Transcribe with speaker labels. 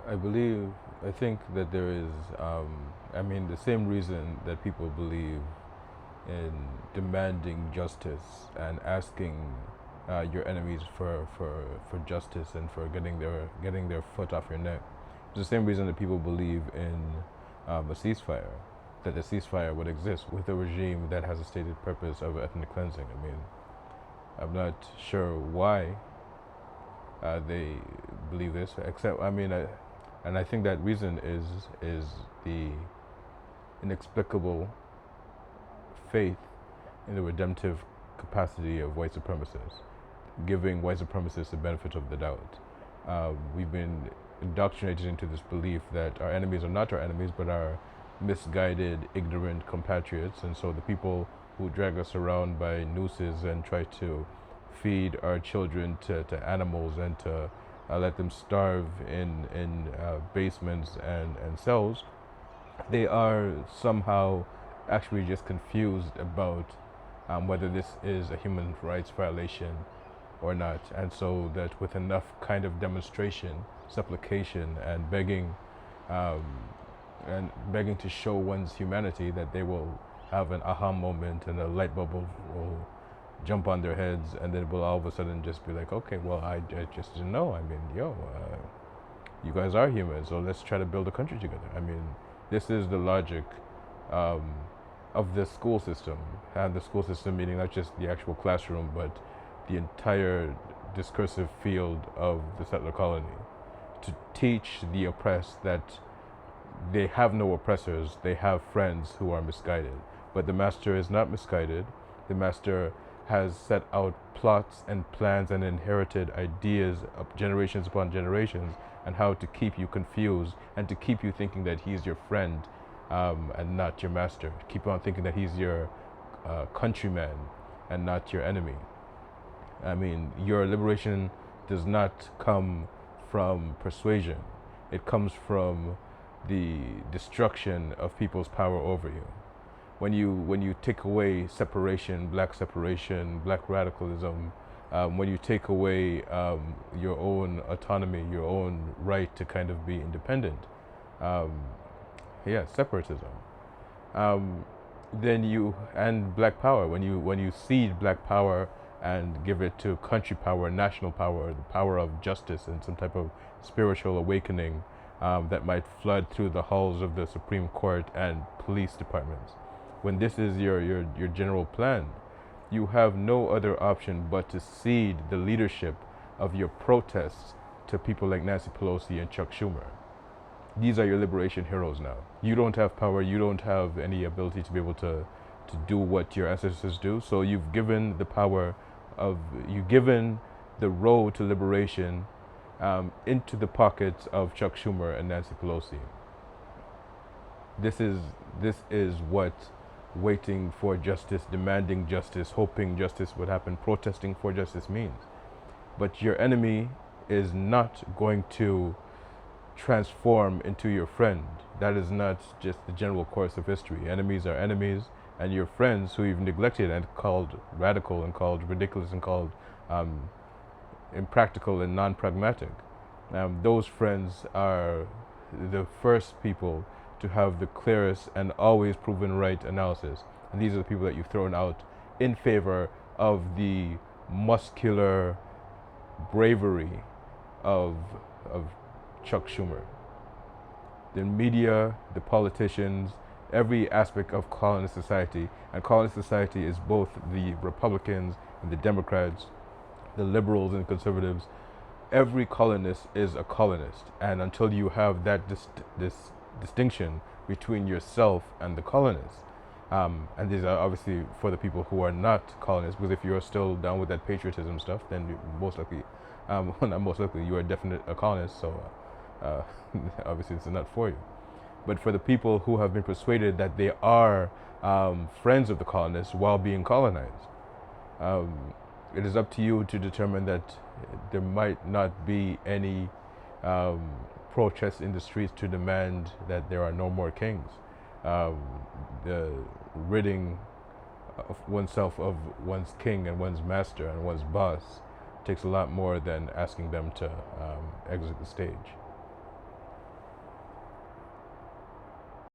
Speaker 1: I think that there is, the same reason that people believe in demanding justice and asking your enemies for justice and for getting their foot off your neck. It's the same reason that people believe in a ceasefire, that a ceasefire would exist with a regime that has a stated purpose of ethnic cleansing. I'm not sure why they believe this, except and I think that reason is the inexplicable faith in the redemptive capacity of white supremacists, giving white supremacists the benefit of the doubt. We've been indoctrinated into this belief that our enemies are not our enemies, but our misguided, ignorant compatriots, and so the people who drag us around by nooses and try to feed our children to animals and to let them starve in basements and cells, they are somehow actually just confused about whether this is a human rights violation or not. And so that with enough kind of demonstration, supplication, um, and begging to show one's humanity, that they will have an aha moment and a light bulb will jump on their heads, and then will all of a sudden just be like, okay, well, I just didn't know. You guys are human, so let's try to build a country together. This is the logic um, of the school system, and the school system meaning not just the actual classroom, but the entire discursive field of the settler colony, to teach the oppressed that they have no oppressors, they have friends who are misguided. But the master is not misguided. The master has set out plots and plans and inherited ideas of generations upon generations, and how to keep you confused and to keep you thinking that he's your friend and not your master. Keep on thinking that he's your countryman and not your enemy. Your liberation does not come from persuasion. It comes from the destruction of people's power over you. When you take away separation, black radicalism, when you take away your own autonomy, your own right to kind of be independent, separatism. Then you and black power. When you cede black power and give it to country power, national power, the power of justice and some type of spiritual awakening that might flood through the halls of the Supreme Court and police departments. When this is your general plan, you have no other option but to cede the leadership of your protests to people like Nancy Pelosi and Chuck Schumer. These are your liberation heroes now. You don't have power, you don't have any ability to be able to do what your ancestors do, so you've given the road to liberation into the pockets of Chuck Schumer and Nancy Pelosi. This is what waiting for justice, demanding justice, hoping justice would happen, protesting for justice means. But your enemy is not going to transform into your friend. That is not just the general course of history. Enemies are enemies, and your friends who you've neglected and called radical and called ridiculous and called impractical and non-pragmatic, those friends are the first people to have the clearest and always proven right analysis. And these are the people that you've thrown out in favor of the muscular bravery of Chuck Schumer. The media, the politicians, every aspect of colonist society, and colonist society is both the Republicans and the Democrats, the liberals and conservatives. Every colonist is a colonist, and until you have that this distinction between yourself and the colonists, and these are obviously for the people who are not colonists, because if you're still down with that patriotism stuff, then most likely, well, not most likely, you are definitely a colonist, so obviously this is not for you. But for the people who have been persuaded that they are friends of the colonists while being colonized, it is up to you to determine that there might not be any protests in the streets to demand that there are no more kings. The ridding of oneself of one's king and one's master and one's boss takes a lot more than asking them to exit the stage.